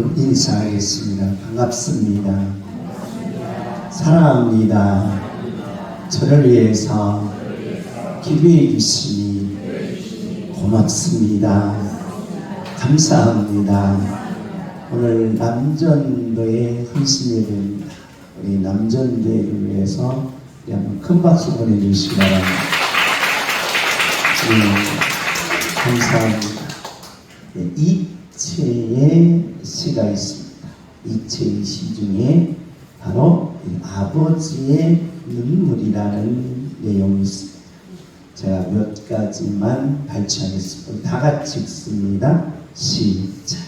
인사하겠습니다. 반갑습니다. 사랑합니다. 저를 위해서 기도해 주시니 고맙습니다. 감사합니다. 오늘 남전도에 헌신이 된 우리 남전도를 위해서 한번 큰 박수 보내주시기 바랍니다. 감사합니다. 이체의 시가 있습니다. 이체의 시 중에 바로 아버지의 눈물이라는 내용이 있습니다. 제가 몇 가지만 발췌하겠습니다. 다 같이 읽습니다. 시작.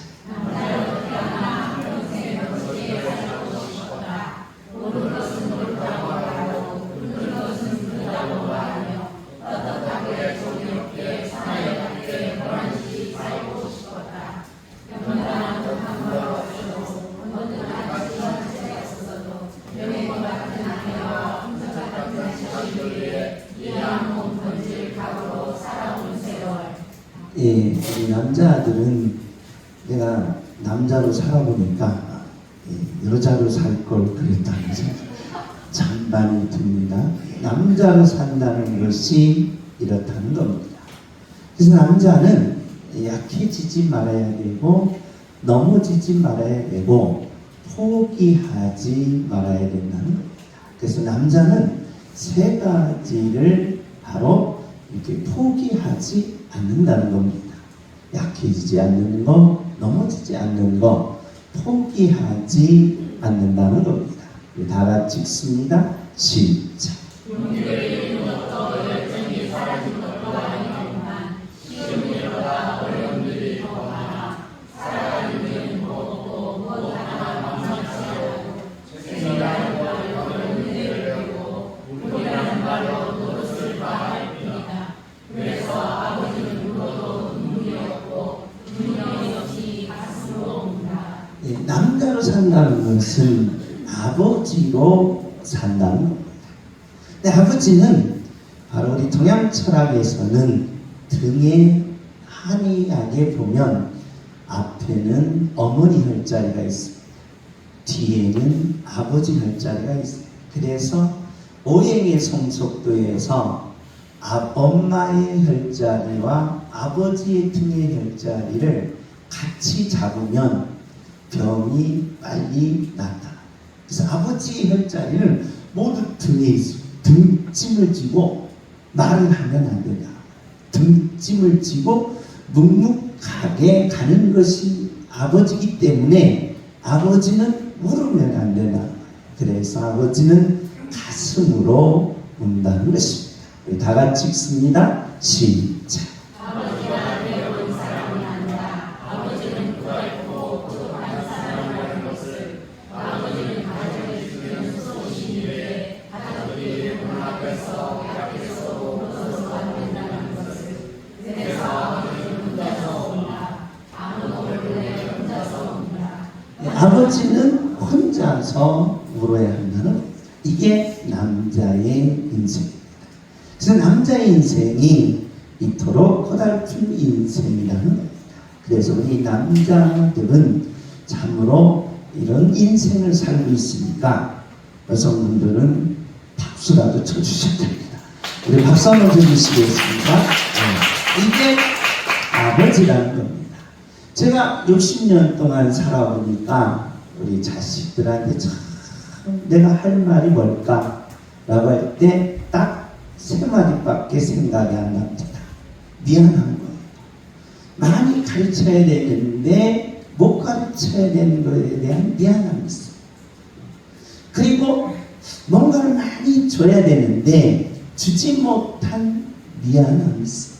예, 우리 남자들은 내가 남자로 살아보니까 여자로 살 걸 그랬다는 참 많이 듭니다. 남자로 산다는 것이 이렇다는 겁니다. 그래서 남자는 약해지지 말아야 되고 넘어지지 말아야 되고 포기하지 말아야 된다는 겁니다. 그래서 남자는 세 가지를 바로 이렇게 포기하지 않는다는 겁니다. 약해지지 않는 거, 넘어지지 않는 거, 포기하지 않는다는 겁니다. 다 같이 읽습니다. 시작. 남자로 산다는 것은 아버지로 산다는 겁니다. 근데 아버지는 바로 우리 동양 철학에서는 등에 한이하게 보면 앞에는 어머니 혈자리가 있습니다. 뒤에는 아버지 혈자리가 있습니다. 그래서 오행의 성속도에서 엄마의 혈자리와 아버지의 등의 혈자리를 같이 잡으면 병이 빨리 나타나. 그래서 아버지의 혈자리는 모두 등에 있습니다. 등짐을 지고 말을 하면 안 된다. 등짐을 지고 묵묵하게 가는 것이 아버지이기 때문에 아버지는 울으면 안 된다. 그래서 아버지는 가슴으로 운다는 것입니다. 우리 다 같이 읽습니다. 시작. 아버지는 혼자서 울어야 한다는 이게 남자의 인생입니다. 그래서 남자의 인생이 이토록 고달픈 인생이라는 겁니다. 그래서 우리 남자들은 참으로 이런 인생을 살고 있으니까 여성분들은 박수라도 쳐주셔야 됩니다. 우리 박수 한번 쳐주시겠습니까? 이게 아버지라는 겁니다. 제가 60년 동안 살아보니까 우리 자식들한테 참 내가 할 말이 뭘까? 라고 할 때 딱 세 마디밖에 생각이 안 납니다. 미안한 거예요. 많이 가르쳐야 되는데 못 가르쳐야 되는 거에 대한 미안함이 있어요. 그리고 뭔가를 많이 줘야 되는데 주지 못한 미안함이 있어요.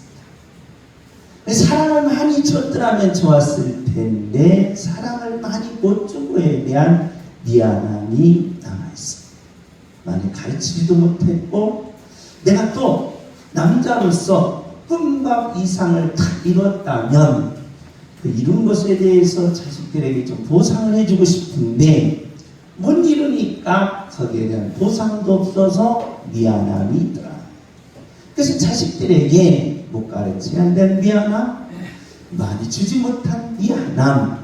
사랑을 많이 줬더라면 좋았을 텐데 사랑을 많이 못 준 거에 대한 미안함이 남아있습니다. 많이 가르치지도 못했고 내가 또 남자로서 꿈과 이상을 다 이뤘다면 그 이룬 것에 대해서 자식들에게 좀 보상을 해주고 싶은데 못 이루니까 거기에 대한 보상도 없어서 미안함이 있더라. 그래서 자식들에게 못 가르쳐야 한다는 미안함, 많이 주지 못한 미안함,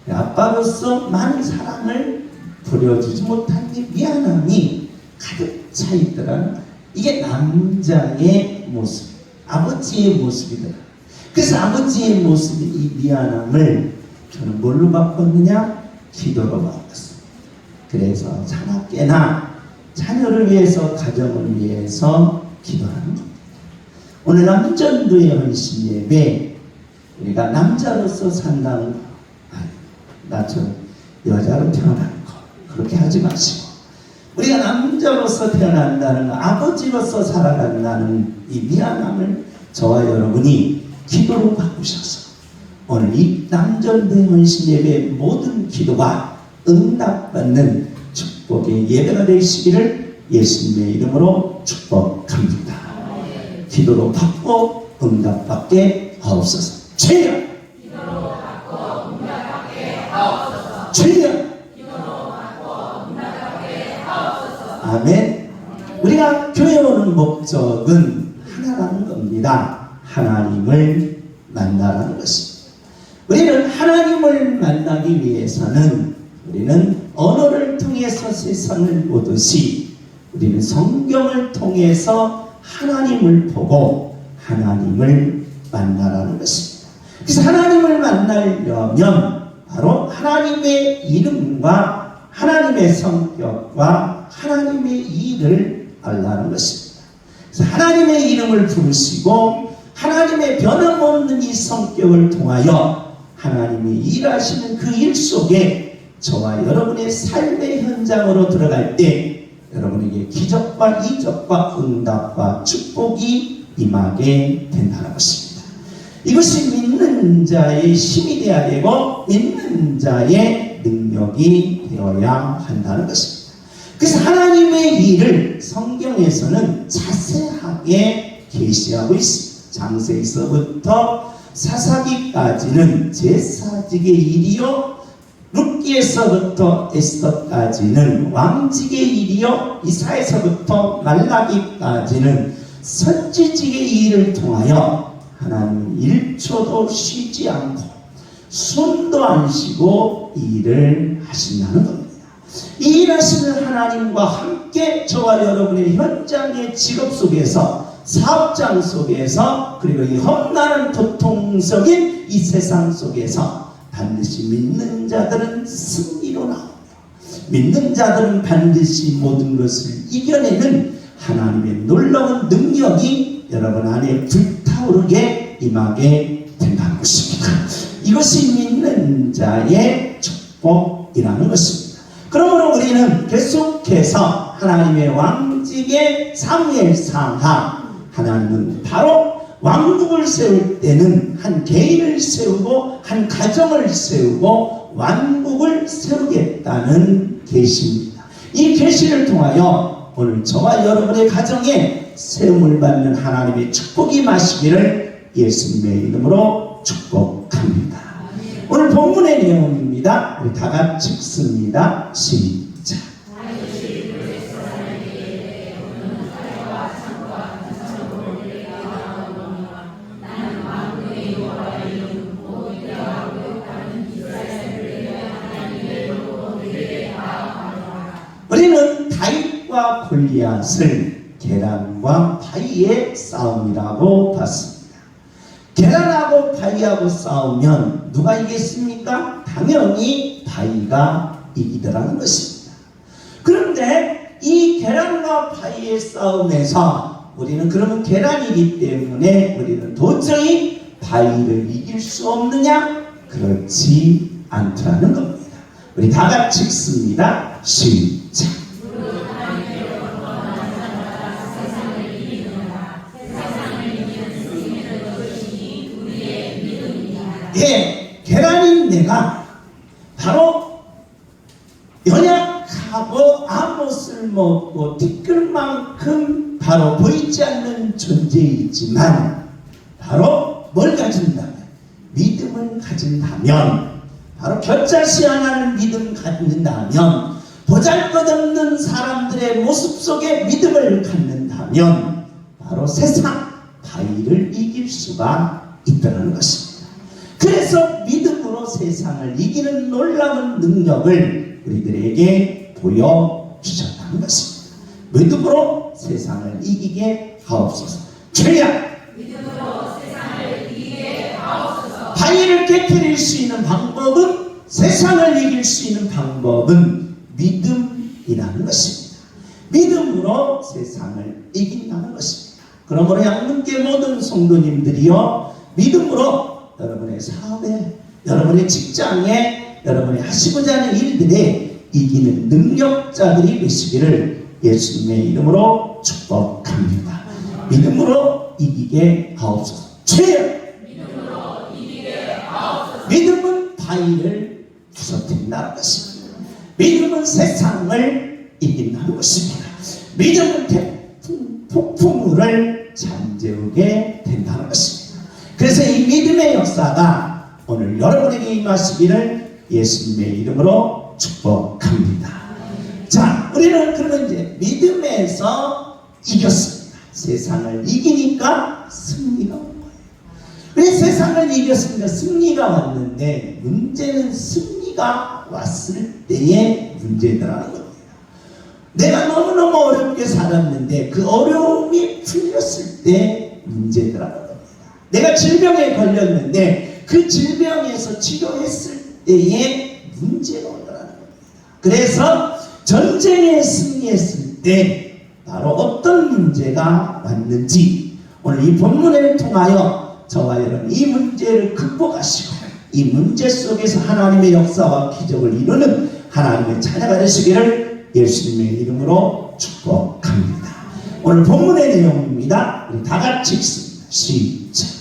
아빠로서 많은 사랑을 보여주지 못한 게 미안함이 가득 차 있더라. 이게 남자의 모습, 아버지의 모습이더라. 그래서 아버지의 모습이 이 미안함을 저는 뭘로 바꿨느냐? 기도로 바꿨어요. 그래서 자나깨나 자녀를 위해서, 가정을 위해서 기도하는 겁니다. 오늘 남전도의 헌신 예배, 우리가 남자로서 산다는 거, 나처럼 여자로 태어나는 거, 그렇게 하지 마시고, 우리가 남자로서 태어난다는 거, 아버지로서 살아간다는 이 미안함을 저와 여러분이 기도로 바꾸셔서 오늘 이 남전도의 헌신 예배의 모든 기도가 응답받는 축복의 예배가 되시기를 예수님의 이름으로 축복합니다. 기도로 받고 응답받게 하옵소서. 최연 기도로 받고 응답받게 하옵소서. 최연 기도로 받고 응답받게 하옵소서. 아멘. 우리가 교회 오는 목적은 하나라는 겁니다. 하나님을 만나라는 것입니다. 우리는 하나님을 만나기 위해서는 우리는 언어를 통해서 세상을 보듯이 우리는 성경을 통해서 하나님을 보고 하나님을 만나라는 것입니다. 그래서 하나님을 만나려면 바로 하나님의 이름과 하나님의 성격과 하나님의 일을 알라는 것입니다. 그래서 하나님의 이름을 부르시고 하나님의 변함없는 이 성격을 통하여 하나님이 일하시는 그 일 속에 저와 여러분의 삶의 현장으로 들어갈 때 여러분에게 기적과 이적과 응답과 축복이 임하게 된다는 것입니다. 이것이 믿는 자의 힘이 되어야 되고 믿는 자의 능력이 되어야 한다는 것입니다. 그래서 하나님의 일을 성경에서는 자세하게 계시하고 있습니다. 장세기서부터 사사기까지는 제사직의 일이요, 룻기에서부터 에스더까지는 왕직의 일이요, 이사에서부터 말라기까지는 선지직의 일을 통하여 하나님 1초도 쉬지 않고 숨도 안 쉬고 일을 하신다는 겁니다. 이 일하시는 하나님과 함께 저와 여러분의 현장의 직업 속에서, 사업장 속에서, 그리고 이 험난한 고통적인 이 세상 속에서 반드시 믿는 자들은 승리로 나옵니다. 믿는 자들은 반드시 모든 것을 이겨내는 하나님의 놀라운 능력이 여러분 안에 불타오르게 임하게 된다는 것입니다. 이것이 믿는 자의 축복이라는 것입니다. 그러므로 우리는 계속해서 하나님의 왕직의 사무엘상하, 하나님은 바로 왕국을 세울 때는 한 개인을 세우고 한 가정을 세우고 왕국을 세우겠다는 계시입니다. 이 계시를 통하여 오늘 저와 여러분의 가정에 세움을 받는 하나님의 축복이 임하시기를 예수님의 이름으로 축복합니다. 오늘 본문의 내용입니다. 우리 다 같이 읽습니다. 시작. 우리는 다윗과 골리앗을 계란과 바위의 싸움이라고 봤습니다. 계란하고 바위하고 싸우면 누가 이겼습니까? 당연히 바위가 이기더라는 것입니다. 그런데 이 계란과 바위의 싸움에서 우리는 그러면 계란이기 때문에 우리는 도저히 바위를 이길 수 없느냐? 그렇지 않더라는 겁니다. 우리 다 같이 읽습니다. 시작. 예, 계란인 내가 바로 연약하고 아무 쓸모없고 티끌만큼 바로 보이지 않는 존재이지만 바로 뭘 가진다면, 믿음을 가진다면, 바로 곁자시 하나는 믿음 갖는다면, 보잘것없는 사람들의 모습 속에 믿음을 갖는다면 바로 세상 바위를 이길 수가 있다는 것입니다. 그래서 믿음으로 세상을 이기는 놀라운 능력을 우리들에게 보여주셨다는 것입니다. 믿음으로 세상을 이기게 하옵소서. 주여! 믿음으로 세상을 이기게 하옵소서. 바위를 깨뜨릴 수 있는 방법은, 세상을 이길 수 있는 방법은 믿음이라는 것입니다. 믿음으로 세상을 이긴다는 것입니다. 그러므로 양문계 모든 성도님들이요, 믿음으로 여러분의 사업에, 여러분의 직장에, 여러분이 하시고자 하는 일들에 이기는 능력자들이 되시기를 예수님의 이름으로 축복합니다. 믿음으로 이기게 하옵소서. 주여! 믿음으로 이기게 하옵소서. 믿음은 바위를 부서뜨린다는 것입니다. 믿음은 세상을 이긴다는 것입니다. 믿음은 폭풍우를 잠재우게 된다는 것입니다. 그래서 이 믿음의 역사가 오늘 여러분에게 임하시기를 예수님의 이름으로 축복합니다. 자, 우리는 그러면 이제 믿음에서 이겼습니다. 세상을 이기니까 승리가 온 거예요. 왜 세상을 이겼습니까? 승리가 왔는데 문제는 승리가 왔을 때의 문제더라는 겁니다. 내가 너무너무 어렵게 살았는데 그 어려움이 풀렸을 때 문제더라는 겁니다. 내가 질병에 걸렸는데 그 질병에서 치료했을 때의 문제가 오더라는 겁니다. 그래서 전쟁에 승리했을 때 바로 어떤 문제가 왔는지 오늘 이 본문을 통하여 저와 여러분 이 문제를 극복하시고 이 문제 속에서 하나님의 역사와 기적을 이루는 하나님의 자녀가 되시기를 예수님의 이름으로 축복합니다. 오늘 본문의 내용입니다. 우리 다 같이 읽습니다. 시작.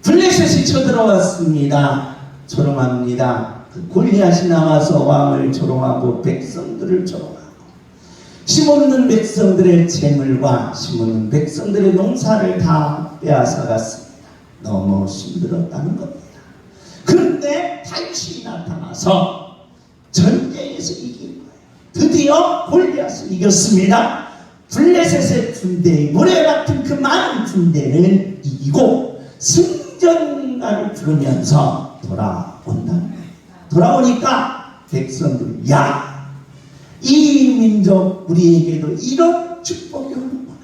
블레셋이 쳐들어왔습니다. 조롱합니다. 골리앗이 나와서 왕을 조롱하고 백성들을 조롱하고 힘없는 백성들의 재물과 힘없는 백성들의 농사를 다 빼앗아갔습니다. 너무 힘들었다는 겁니다. 그런데 다윗이 나타나서 전쟁에서 이긴 거예요. 드디어 골리앗을 이겼습니다. 블레셋의 군대, 모래같은 그 많은 군대를 이기고 승전가를 부르면서 돌아온다는 거예요. 돌아오니까 백성들이 야, 이 민족 우리에게도 이런 축복이 오는구나,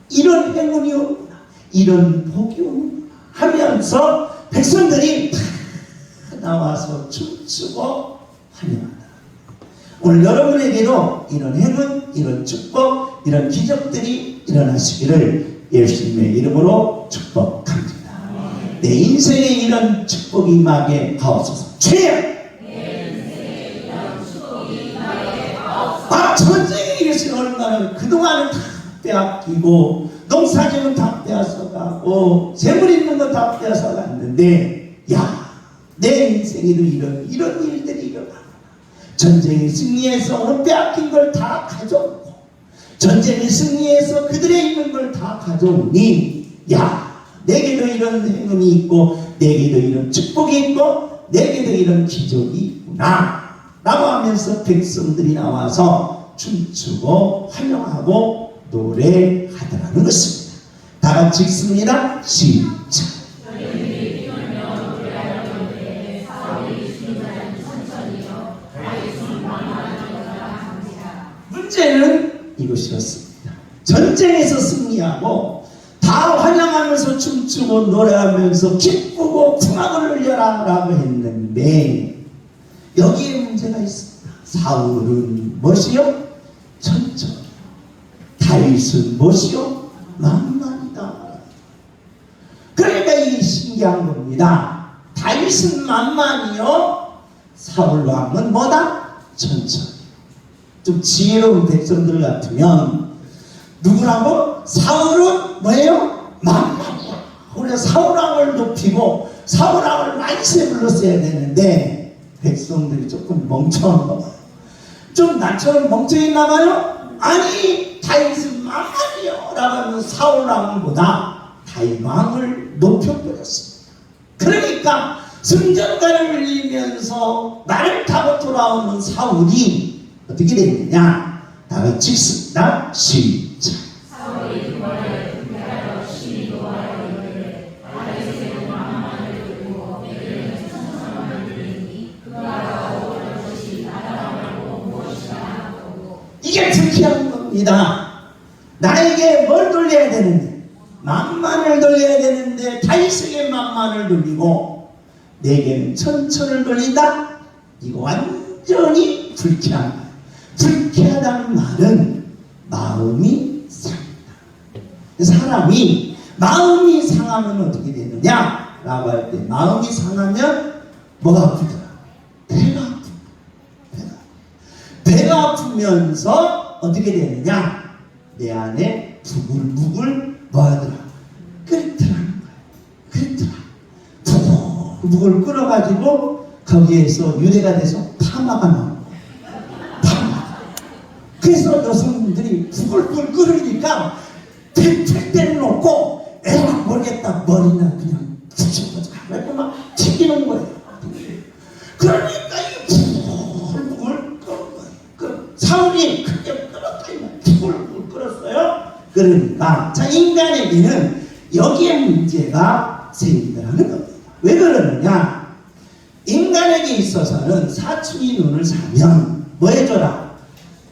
이런 행운이 오는구나, 이런 복이 오는구나 하면서 백성들이 다 나와서 춤추고 환영한다. 오늘 여러분에게도 이런 행운, 이런 축복, 이런 기적들이 일어나시기를 예수님의 이름으로 축복합니다. 내 인생에 이런 축복이 임하게 하옵소서. 주여! 전쟁에 이르신 얼마나 그동안은 다 빼앗기고 농사지은 다 빼앗아가고 재물 있는 거 다 빼앗아갔는데 야, 내 인생에도 이런 일들이 일어나. 전쟁에 승리해서 오늘 빼앗긴 걸 다 가져오고 전쟁에 승리해서 그들의 있는 걸 다 가져오니 야, 내게도 이런 행운이 있고 내게도 이런 축복이 있고 내게도 이런 기적이 있구나 라고 하면서 백성들이 나와서 춤추고 환영하고 노래하더라는 것입니다. 다 같이 읽습니다. 시작. 문제는 이것이었습니다. 전쟁에서 승리하고 다 환영하면서 춤추고 노래하면서 기쁘고 풍악을 흘려라 라고 했는데 여기에 문제가 있습니다. 사울은 무엇이요? 천천히. 다윗은 무엇이요? 만만이다. 그러니까 이게 신기한 겁니다. 다윗은 만만이요, 사울 왕은 뭐다? 천천히. 좀 지혜로운 백성들 같으면 누구라고? 사울은 뭐예요? 만만이야. 우리가 사울 왕을 높이고 사울 왕을 만세 불렀어야 되는데 백성들이 조금 멍청한 거 봐요. 좀 나처럼 멍청했나 봐요? 아니, 다윗은 만만이요 라고 하면 사울 왕보다 다윗 왕을 높여버렸습니다. 그러니까 승전가를 울리면서 말을 타고 돌아오는 사울이 어떻게 되느냐? 다 같이 읽습니다. 시작. 사울이 그거를 분별하여 심히 노하여 이르되 다윗의 만만을 들고 내게는 천천만 들으니 그가 오는 것이 나라 말고 무엇이라 하고. 이게 불쾌한 겁니다. 나에게 뭘 돌려야 되는데? 만만을 돌려야 되는데 다윗에게 만만을 돌리고 내게는 천천을 돌린다? 이거 완전히 불쾌한 거예요. 불쾌하다는 말은 마음이 상한다. 사람이 마음이 상하면 어떻게 되느냐? 라고 할 때 마음이 상하면 뭐가 아프더라? 배가 아프다. 배가 아프면서 어떻게 되느냐? 내 안에 부글부글 뭐하더라? 끓더라는 거야. 끓더라. 부글부글 끓어가지고 거기에서 유래가 돼서 파마가 나오는 거야. 파마. 그래서 여성분들이 부글부글 끓으니까 뱉을 때는 없고 에라 모르겠다 머리나 그냥 부셔가지고 하고 막 튀기는 거예요. 그러니까 이게 부글부글 끓어. 사울이 크게 끓었다 부글부글 끓었어요. 그러니까 자 인간에게는 여기에 문제가 생긴다는 겁니다. 왜 그러느냐? 인간에게 있어서는 사춘이 눈을 사면 뭐 해줘라?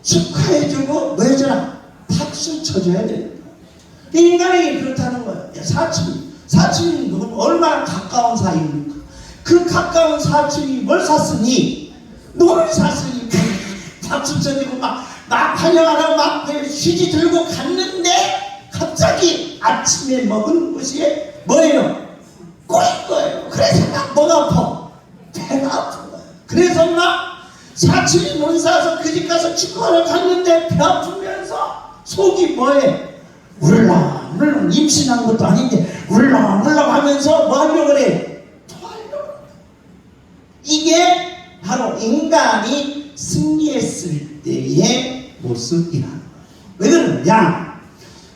축하해주고 뭐 해줘라? 박수 쳐줘야 됩니다. 인간에게 그렇다는 거예요. 사춘이 누구는 얼마나 가까운 사이입니까? 그 가까운 사춘이 뭘 샀으니? 눈을 샀으니 박수 쳐주고 막 환영하라고 막 휴지 들고 갔는데 갑자기 아침에 먹은 것이 뭐예요? 꼬인 거예요. 그래서 막 뭐가 아파? 배가 아픈 거예요. 그래서 막 사춘이 눈 사서 그 집 가서 축구하러 갔는데 배 아프면서 속이 뭐해? 울렁울렁 임신한 것도 아닌데 울렁울렁 하면서 뭐 하려고 그래? 토하려고. 이게 바로 인간이 승리했을 때의 모습이라. 왜 그러느냐?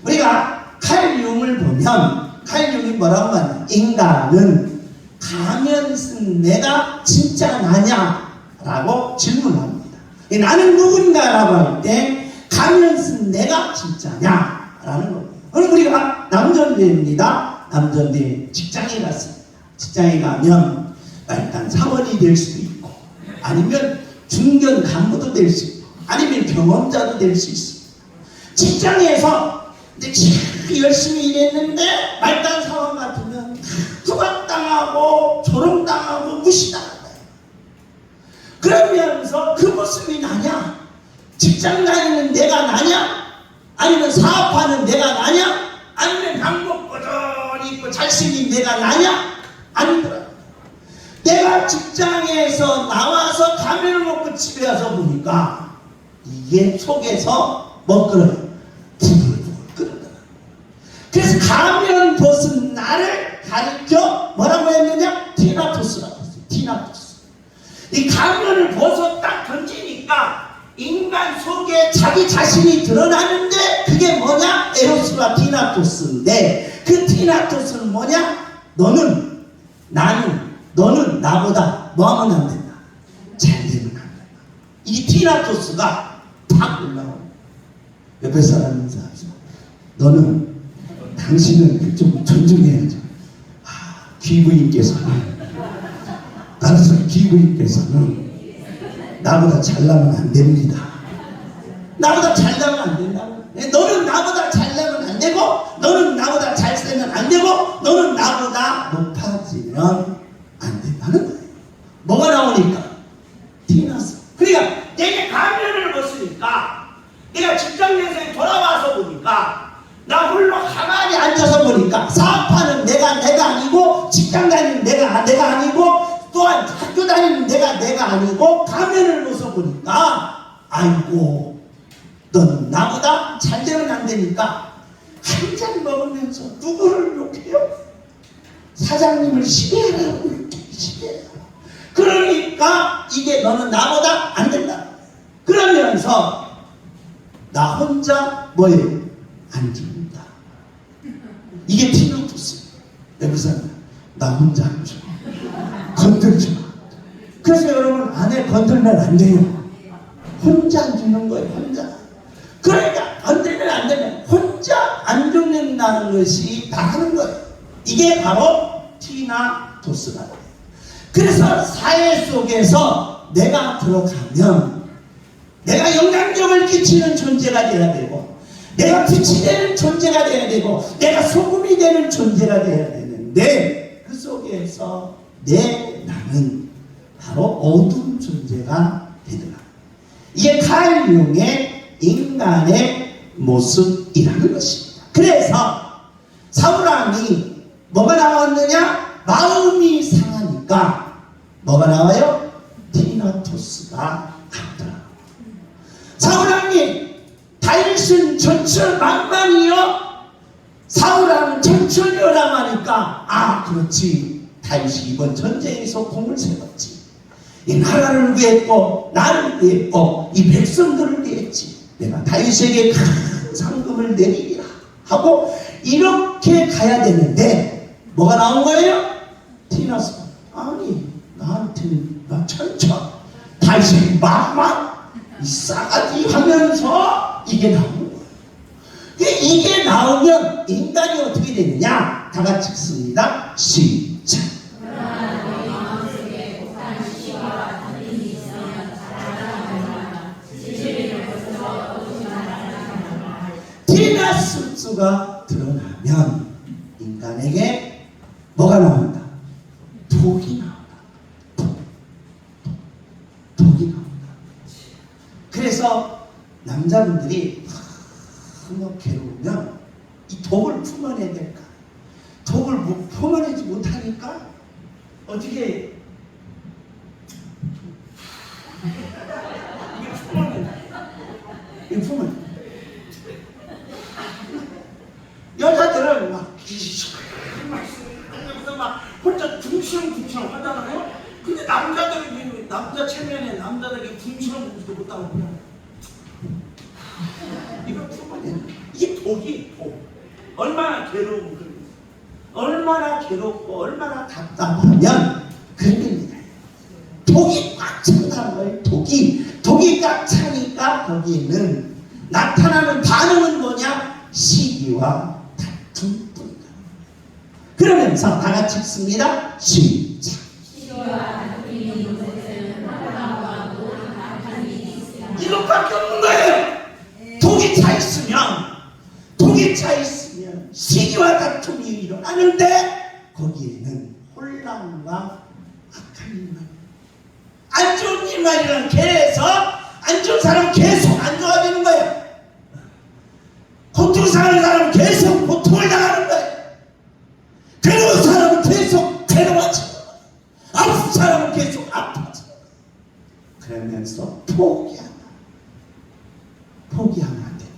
우리가 칼 융을 보면 칼 융이 뭐라고 하냐? 인간은 가면 쓴 내가 진짜 나냐? 라고 질문합니다. 나는 누군가라고 할 때 가면 쓴 내가 진짜냐? 라는 겁니다. 오늘 우리가 남전대입니다. 남전대 직장에 갔습니다. 직장에 가면 일단 사원이 될 수도 있고 아니면 중견 간부도 될 수 있고 아니면 경험자도 될 수 있습니다. 직장에서 이제 참 열심히 일했는데 말단 상황 같으면 투각당하고 조롱당하고 무시당한다. 그러면서 그 모습이 나냐? 직장 다니는 내가 나냐? 아니면 사업하는 내가 나냐? 아니면 방법 꾸준히 있고 잘생긴 내가 나냐? 아니더라. 내가 직장에서 나와서 가면을 먹고 집에 와서 보니까 이게 속에서 뭐 끓어요? 부글부글 끓어요. 그래서 가면 벗은 나를 가리켜 뭐라고 했느냐? 티나토스라고 했어요. 티나토스. 이 가면을 벗어 딱 던지니까 인간 속에 자기 자신이 드러나는데 그게 뭐냐? 에로스와 티나토스인데 그 티나토스는 뭐냐? 너는 나보다 뭐하면 안 된다? 잘 되면 안 된다. 이 티나토스가 팍 올라오고 옆에 사람 인사하죠. 당신은 좀 존중해야죠. 귀부인께서는 나보다 잘나면 안 됩니다. 나보다 잘나면 안 된다고. 너는 나보다 잘나면 안 되고 너는 나보다 잘세면 안 되고 너는 나보다 높아지면 안 된다는 거예요. 뭐가 나오니까? 티나서. 그러니까 내게 가면을 벗으니까 내가 직장에서 돌아와서 보니까 나 홀로 가만히 앉아서 보니까 사업하는 내가 아니고 직장 다니는 내가 아니고 또한 학교 다니는 내가 아니고 가면을 벗어보니까 아이고 너는 나보다 잘 되면 안 되니까 한 잔 먹으면서 누구를 욕해요? 사장님을 시비하라고 시비해요. 그러니까 이게 너는 나보다 안 된다. 그러면서 나 혼자 뭐예요? 안 죽는다. 이게 티나토스. 여기서 나 혼자 안 죽어. 건들지 마. 그래서 여러분 아내 건들면 안 돼요. 혼자 안 죽는 거예요. 혼자. 그러니까 건들면 안 되면 혼자 안 죽는다는 것이 다 하는 거예요. 이게 바로 티나토스가 돼요. 그래서 사회 속에서 내가 들어가면 내가 영향력을 끼치는 존재가 돼야 되고, 내가 빛이 되는 존재가 돼야 되고, 내가 소금이 되는 존재가 돼야 되는데, 그 속에서 나는 바로 어두운 존재가 되더라. 이게 칼 융의 인간의 모습이라는 것입니다. 그래서 사울왕이 뭐가 나왔느냐? 마음이 상하니까 뭐가 나와요? 티나토스가 나오더라. 사울왕이 다윗은 전철망망이요, 사울왕은 전철이라고 하니까 그렇지, 다윗이 이번 전쟁에서 공을 세웠지, 이 나라를 위했고 나를 위했고 이 백성들을 위했지, 내가 다윗에게 큰 상금을 내리리라 하고 이렇게 가야 되는데 뭐가 나온 거예요? 티나스. 아니 나한테는 나 천천 다윗의 막막 이 싸가지 하면서 이게 나오는 거예요. 이게 나오면 인간이 어떻게 되느냐? 다 같이 읽습니다. 시작. 티나토스가 드러나면 인간에게 뭐가 나온다? 독이 나온다. 독이 나온다. 그래서 남자분들이 너무 괴로우면 이 독을 품어내야 될까? 독을 품어내지 못하니까 어떻게 이게 품어내? 이게 품어내. 여자들은 막 혼자 둥치렁 하잖아요. 근데 남자들은 남자 체면에 남자들에게 둥치렁도 못하고 그냥 이거 품어내. 이게 독이 얼마나 괴로운 거예요. 얼마나 괴롭고 얼마나 답답하면 그런 겁니다. 독이 꽉 찬다는 거예요. 독이 꽉 차니까 거기에는 나타나는 반응은 뭐냐? 시기와 다툼뿐이다. 그러면서 다 같이 읽습니다. 시작. 이것밖에 없는 거예요. 독이 차 있으면 시기와 다툼이 일어나는데 거기에는 혼란과 악한 일만, 안 좋은 일만 일어나는, 계속 안 좋은 사람 계속 안 좋아지는 거예요. 고통 당하는 사람은 계속 고통을 당하는 거예요. 괴로운 사람은 계속 괴로워지는 거예요. 아픈 사람은 계속 아파지는 거예요. 그러면서 포기하면 안 됩니다.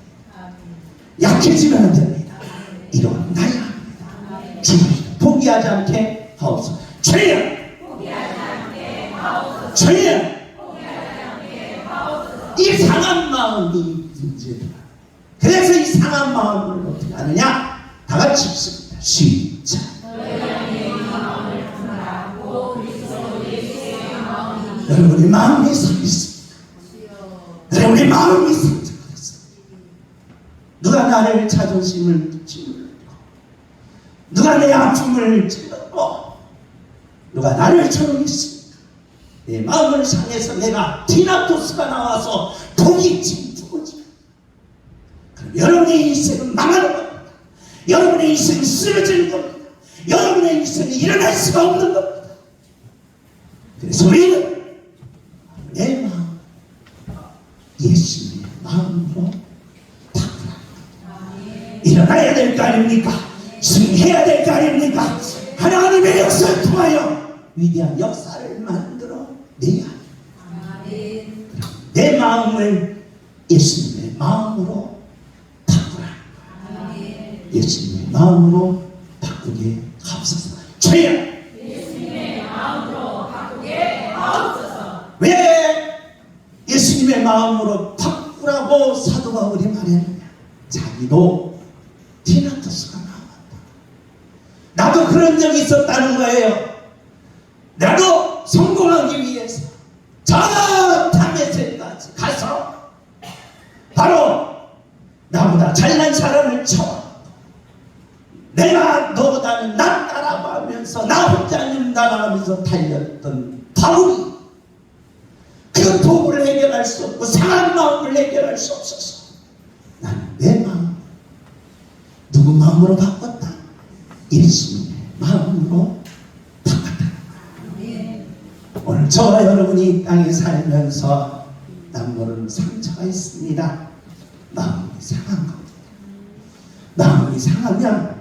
약해지면 안 됩니다. 일어나야 합니다. 주님 포기하지 않게 하옵소서. 죄야 이 상한 마음이 문제다. 그래서 이 상한 마음을 어떻게 하느냐? 다 같이 읽습니다. 시작. 여러분의 마음이 상했습니다. 여러분의 마음이 상했습니다. 누가 나를 자존심을 찔렀고, 누가 내 아픔을 찔렀고, 누가 나를 저롱했습니까? 내 마음을 상해서 내가 티나토스가 나와서 독이 찡찡거지면 그럼 여러분의 인생은 망하는 겁니다. 여러분의 인생은 쓰러지는 겁니다. 여러분의 인생은 일어날 수가 없는 겁니다. 그래서 우리는 내 마음, 예수님의 마음으로 일어나야 될 거 아닙니까? 승리해야 될 거 아닙니까? 하나님의 역사를 통하여 위대한 역사를 만들어 내야 합니다. 내 마음을 예수님의 마음으로 바꾸라. 예수님의 마음으로 바꾸게 하옵소서. 주여, 예수님의 마음으로 바꾸게 하옵소서. 왜 예수님의 마음으로 바꾸라고 사도 바울이 말했느냐? 자기도 티나토스가 나왔다. 나도 그런 적이 있었다는 거예요. 나도 성공하기 위해서 저 다메섹까지 가서 바로 나보다 잘난 사람을 쳐 내가 너보다는 낫다라고 하면서 나 혼자는 나가면서 달렸던 바울이 그 도구를 해결할 수 없고 상한 마음을 해결할 수 없어서 나는 내 마음 누구 마음으로 바꿨다? 예수님의 마음으로 바꿨다. 오늘 저와 여러분이 이 땅에 살면서 남모르는 상처가 있습니다. 마음이 상한 겁니다. 마음이 상하면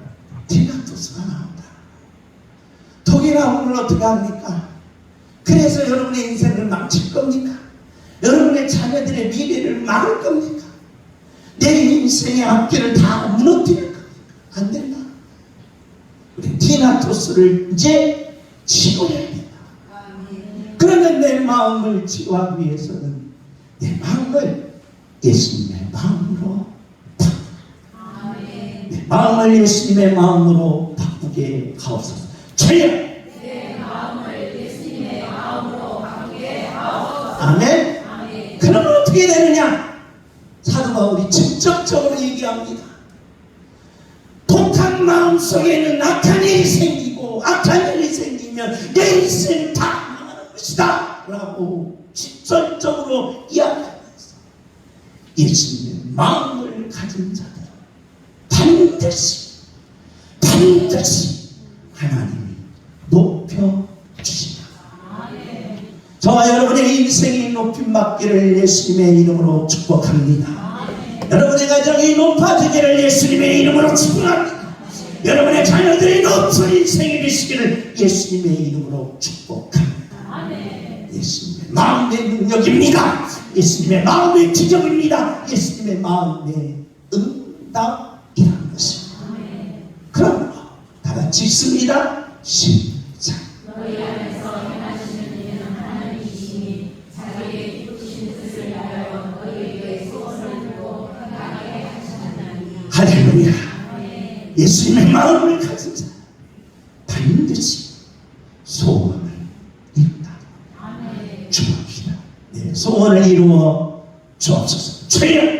디나토스가 나온다. 독이 나오면 어떻게 합니까? 그래서 여러분의 인생을 망칠 겁니까? 여러분의 자녀들의 미래를 막을 겁니까? 내 인생의 앞길을 다 무너뜨릴 겁니까? 안 된다. 우리 디나토스를 이제 치료해야 된다. 그러면 내 마음을 치료하기 위해서는 내 마음을 예수님의 마음으로 바꾸라. 내 마음을 예수님의 마음으로 바꾸게 하옵소서. 주여! 아멘. 아멘. 그러면 어떻게 되느냐? 사도 바울이 직접적으로 얘기합니다. 독한 마음 속에는 악한 일이 생기고 악한 일이 생기면 내 인생을 다 망하는 것이다 라고 직접적으로 이야기하면서 예수님의 마음을 가진 자들은 반드시 하나님이 높여주신다. 저와 여러분의 인생이 높임받기를 예수님의 이름으로 축복합니다. 여러분의 가정이 높아지기를 예수님의 이름으로 축복합니다. 여러분의 자녀들이 높은 인생이 되시기를 예수님의 이름으로 축복합니다. 예수님의 마음의 능력입니다. 예수님의 마음의 기적입니다. 예수님의 마음의 응답이라는 것입니다. 그럼 다 같이 읽습니다. 시작. 할렐루야. 예수님의 마음을 가진 자 반드시 소원을 이룬다. 축복합시다. 네, 소원을 이루어 주옵소서. 주여.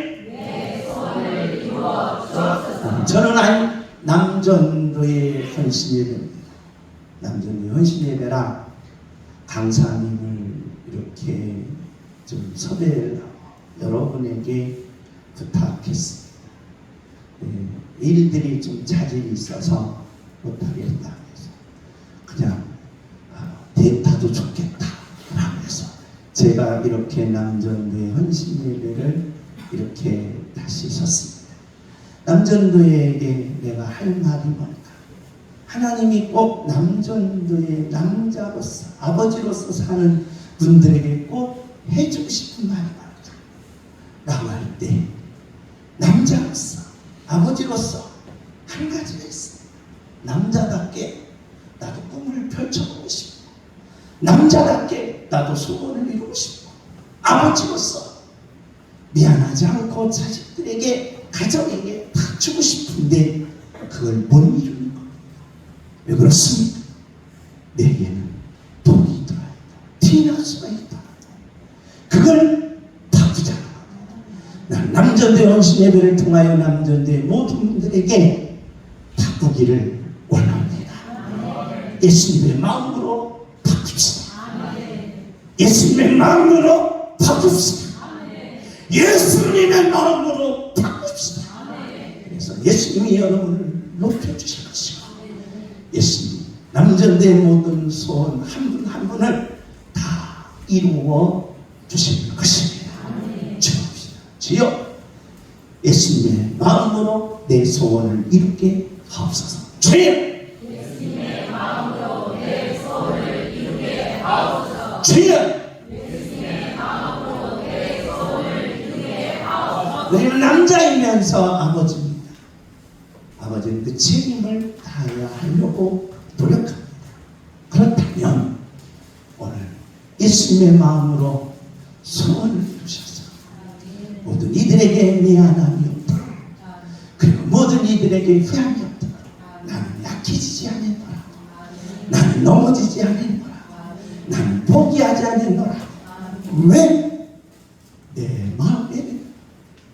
저는 남전도의 헌신예배입니다. 남전도의 헌신예배라 강사님을 이렇게 좀 섭외를 하고 여러분에게 부탁했습니다. 일들이 좀 자질이 있어서 못하겠다 해서 그냥 대타도 좋겠다 라고 해서 제가 이렇게 남전도의 헌신예배를 이렇게 다시 섰습니다. 남전도에게 내가 할 말이 뭘까? 하나님이 꼭 남전도의 남자로서 아버지로서 사는 분들에게 꼭 해주고 싶은 말이 뭘까? 라고 할 때 남자로서 아버지로서 한 가지가 있습니다. 남자답게 나도 꿈을 펼쳐보고 싶고 남자답게 나도 소원을 이루고 싶고 아버지로서 미안하지 않고 자식들에게 가정에게 다 주고 싶은데 그걸 못 이루는 겁니다. 왜 그렇습니까? 내게는 돈이 있더라 티나수가 있더라 그걸 바꾸자. 난 남전대 헌신 예배를 통하여 남전대 모든 분들에게 바꾸기를 원합니다. 예수님의 마음으로 바꿉시다. 예수님의 마음으로 바꿉시다. 예수님의 마음으로 바꿉시다. 그래서 예수님이 여러분을 높여주실 것이고 예수님 남전대 모든 소원 한 분 한 분을 다 이루어 주실 것입니다. 주여 예수님의 마음으로 내 소원을 이루게 하옵소서. 주여 예수님의 마음으로 내 소원을 이루게 하옵소서. 주여 예수님의 마음으로 내 소원을 이루게 하옵소서. 우리는 남자이면서 아버지입니다. 아버지는 그 책임을 다해야 하려고 노력합니다. 그렇다면 오늘 예수님의 마음으로 소원을 이루셔서 모든 이들에게 미안함이 없도록 그리고 모든 이들에게 회함이 없도록 나는 약해지지 않았노라 나는 넘어지지 않았노라 나는 포기하지 않겠노라. 왜? 내 마음에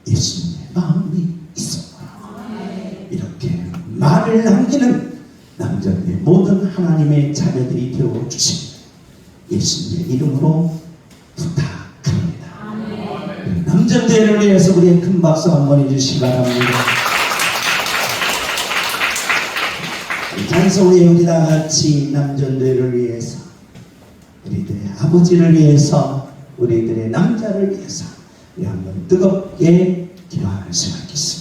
예수님의 마음이 있었구나. 이렇게 말을 남기는 남전대 모든 하나님의 자녀들이 되어주십니다. 예수님의 이름으로 부탁합니다. 남전대를 위해서 우리의 큰 박수 한번 해주시기 바랍니다. 장소에 우리 다 같이 남전대를 위해서, 우리들의 아버지를 위해서, 우리들의 남자를 위해서 우리 한번 뜨겁게 기도할 수가 있습니다.